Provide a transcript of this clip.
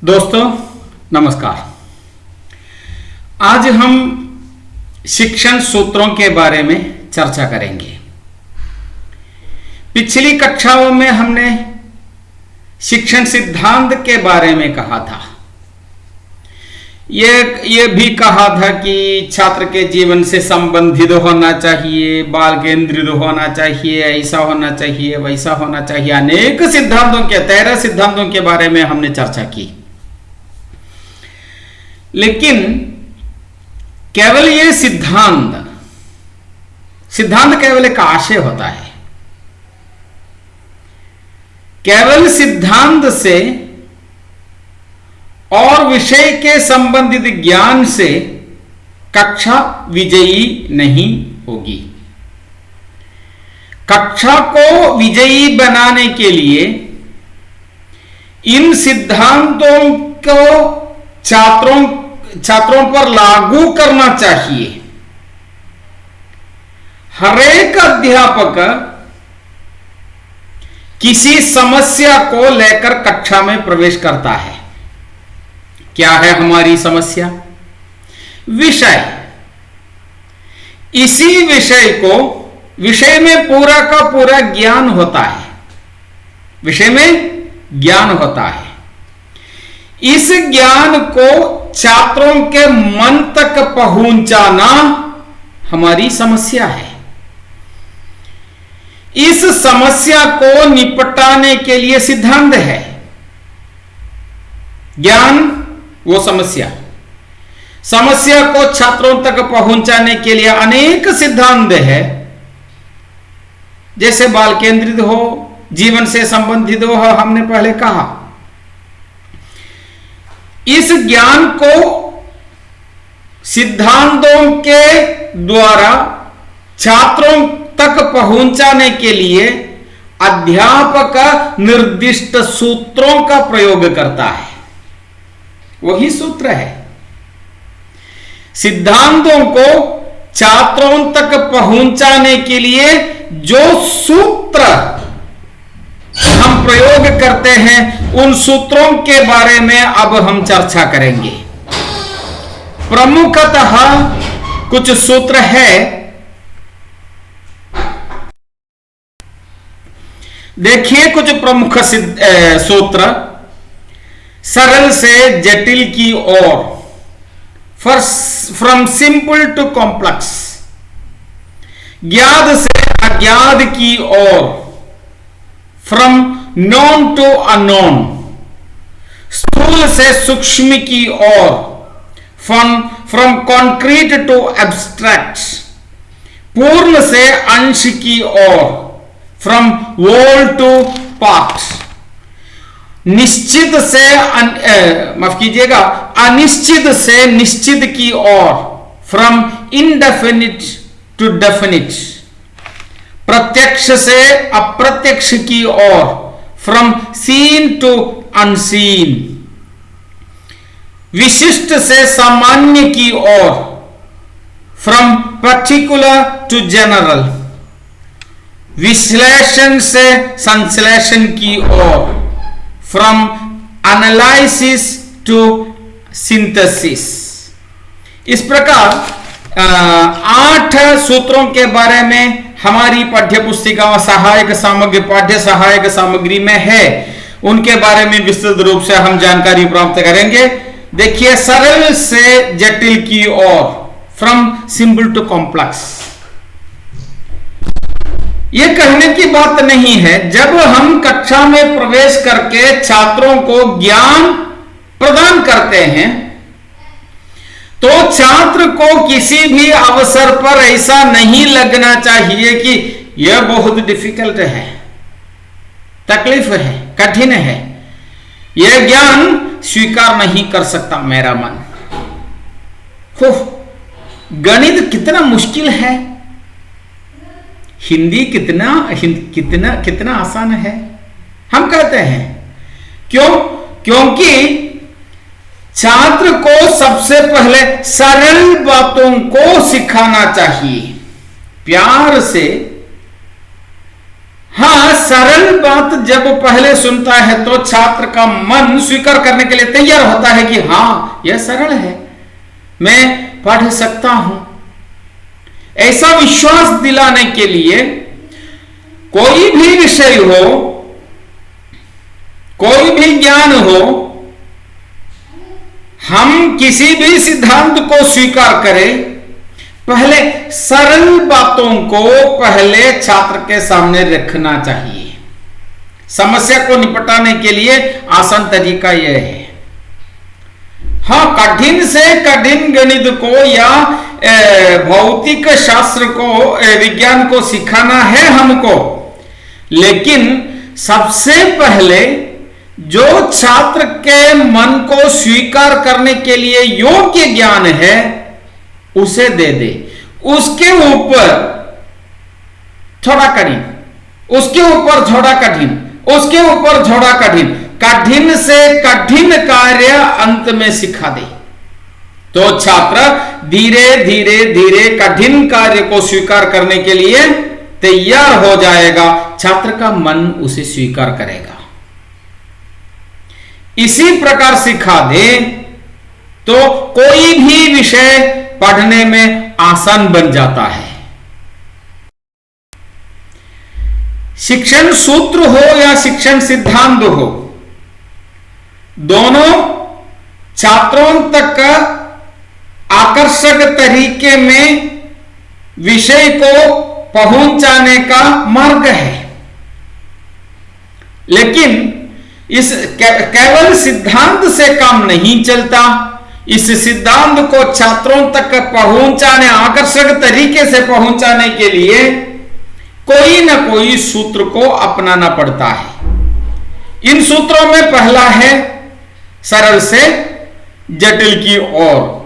दोस्तों नमस्कार। आज हम शिक्षण सूत्रों के बारे में चर्चा करेंगे। पिछली कक्षाओं में हमने शिक्षण सिद्धांत के बारे में कहा था। ये भी कहा था कि छात्र के जीवन से संबंधित होना चाहिए, बाल केंद्रित होना चाहिए, ऐसा होना चाहिए, वैसा होना चाहिए। अनेक सिद्धांतों के 13 सिद्धांतों के बारे में हमने चर्चा की। लेकिन केवल ये सिद्धांत केवल एक आशय होता है। केवल सिद्धांत से और विषय के संबंधित ज्ञान से कक्षा विजयी नहीं होगी। कक्षा को विजयी बनाने के लिए इन सिद्धांतों को छात्रों पर लागू करना चाहिए। हरेक अध्यापक किसी समस्या को लेकर कक्षा में प्रवेश करता है। क्या है हमारी समस्या? विषय। इसी विषय में पूरा का पूरा ज्ञान होता है। विषय में ज्ञान होता है। इस ज्ञान को छात्रों के मन तक पहुंचाना हमारी समस्या है। इस समस्या को निपटाने के लिए सिद्धांत है। ज्ञान वो समस्या को छात्रों तक पहुंचाने के लिए अनेक सिद्धांत है। जैसे बाल केंद्रित हो, जीवन से संबंधित हो, हमने पहले कहा। इस ज्ञान को सिद्धांतों के द्वारा छात्रों तक पहुंचाने के लिए अध्यापक निर्दिष्ट सूत्रों का प्रयोग करता है। वही सूत्र है। सिद्धांतों को छात्रों तक पहुंचाने के लिए जो सूत्र हम प्रयोग करते हैं, उन सूत्रों के बारे में अब हम चर्चा करेंगे। प्रमुखतः कुछ सूत्र है। देखिए कुछ प्रमुख सूत्र। सरल से जटिल की ओर, फ्रॉम सिंपल टू कॉम्प्लेक्स। ज्ञात से अज्ञात की ओर, फ्रॉम नॉन टू अननोन। स्थूल से सूक्ष्म की ओर, फ्रॉम कॉन्क्रीट टू एब्स्ट्रैक्ट। पूर्ण से अंश की ओर, फ्रॉम होल टू पार्ट। निश्चित से माफ कीजिएगा, अनिश्चित से निश्चित की ओर, फ्रॉम इनडेफिनिट टू डेफिनिट। प्रत्यक्ष से अप्रत्यक्ष की ओर, फ्रॉम सीन टू अनसीन। विशिष्ट से सामान्य की ओर, फ्रॉम पर्टिकुलर टू जनरल। विश्लेषण से संश्लेषण की ओर, फ्रॉम एनालिसिस टू सिंथेसिस। इस प्रकार 8 सूत्रों के बारे में हमारी पाठ्य पुस्तिका पाठ्य सहायक सामग्री में है। उनके बारे में विस्तृत रूप से हम जानकारी प्राप्त करेंगे। देखिए, सरल से जटिल की ओर, फ्रॉम सिंपल टू कॉम्प्लेक्स। यह कहने की बात नहीं है। जब हम कक्षा में प्रवेश करके छात्रों को ज्ञान प्रदान करते हैं, तो छात्र को किसी भी अवसर पर ऐसा नहीं लगना चाहिए कि यह बहुत डिफिकल्ट है, तकलीफ है, कठिन है, यह ज्ञान स्वीकार नहीं कर सकता मेरा मन। गणित कितना मुश्किल है, हिंदी कितना आसान है, हम कहते हैं। क्योंकि छात्र को सबसे पहले सरल बातों को सिखाना चाहिए। प्यार से हाँ, सरल बात जब पहले सुनता है तो छात्र का मन स्वीकार करने के लिए तैयार होता है कि हाँ, यह सरल है, मैं पढ़ सकता हूं। ऐसा विश्वास दिलाने के लिए कोई भी विषय हो, कोई भी ज्ञान हो, हम किसी भी सिद्धांत को स्वीकार करें, पहले सरल बातों को पहले छात्र के सामने रखना चाहिए। समस्या को निपटाने के लिए आसान तरीका यह है। हाँ, कठिन से कठिन गणित को या भौतिक शास्त्र को, विज्ञान को सिखाना है हमको, लेकिन सबसे पहले जो छात्र के मन को स्वीकार करने के लिए योग्य ज्ञान है उसे दे दे। उसके ऊपर थोड़ा कठिन, उसके ऊपर थोड़ा कठिन, उसके ऊपर थोड़ा कठिन, कठिन से कठिन कार्य अंत में सिखा दे, तो छात्र धीरे धीरे धीरे कठिन कार्य को स्वीकार करने के लिए तैयार हो जाएगा। छात्र का मन उसे स्वीकार करेगा। इसी प्रकार सिखा दे तो कोई भी विषय पढ़ने में आसान बन जाता है। शिक्षण सूत्र हो या शिक्षण सिद्धांत हो, दोनों छात्रों तक आकर्षक तरीके में विषय को पहुंचाने का मार्ग है। लेकिन इस केवल सिद्धांत से काम नहीं चलता। इस सिद्धांत को छात्रों तक पहुंचाने, आकर्षक तरीके से पहुंचाने के लिए कोई ना कोई सूत्र को अपनाना पड़ता है। इन सूत्रों में पहला है सरल से जटिल की ओर।